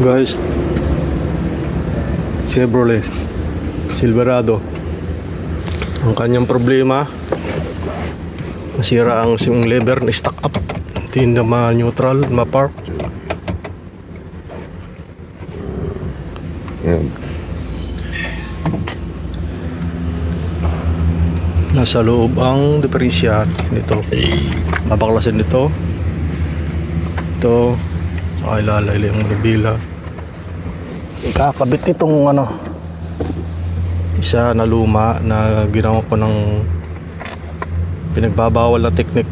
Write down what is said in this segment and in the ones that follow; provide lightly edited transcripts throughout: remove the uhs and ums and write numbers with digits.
Guys, Chevrolet Silverado, ang kanyang problema, nasira ang yung lever na stuck up, hindi na ma-neutral, ma-park. Yan. Nasa loob ang diferensya nito, babaklasin nito, ito sa ilalay yung bila. Kakabit nitong isa na luma na ginawa ko ng pinagbabawal na technique.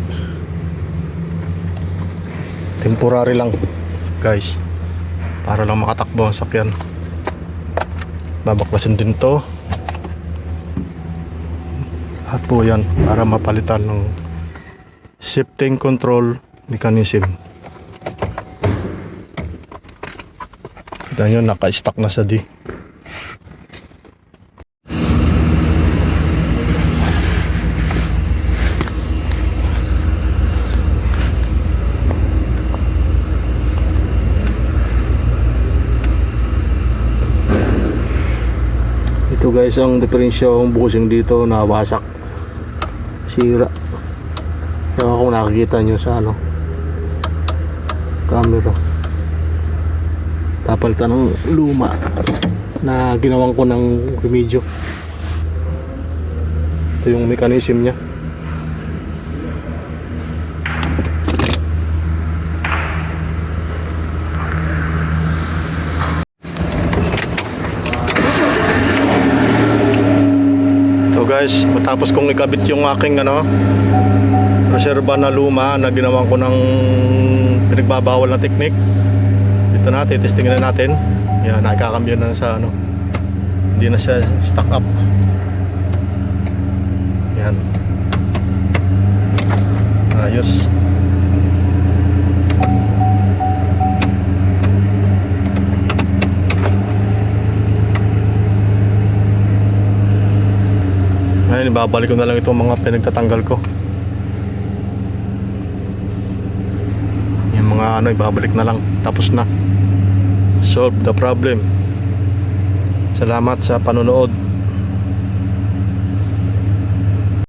Temporary lang guys, para lang makatakbo ang sakyan. Babaklasin din to at po yan para mapalitan ng shifting control mechanism. Kita nyo, naka-stuck na sa D. Ito guys, ang diferensyong bushing dito nawasak, sira. Ewan kung nakikita nyo sa camera. Papalitan ng luma na ginawan ko ng remedyo. Ito yung mechanism nya. Ito guys, matapos kong ikabit yung aking reserva na luma na ginawan ko ng pinagbabawal na technique. Ito na, titestingin na natin. Yan, nakakambyo na sa hindi na siya stuck up. Yan. Ayos. Ngayon, ibabalik ko na lang itong mga pinagtatanggal ko. Yung mga ibabalik na lang. Tapos na. Solve the problem. Salamat sa panonood.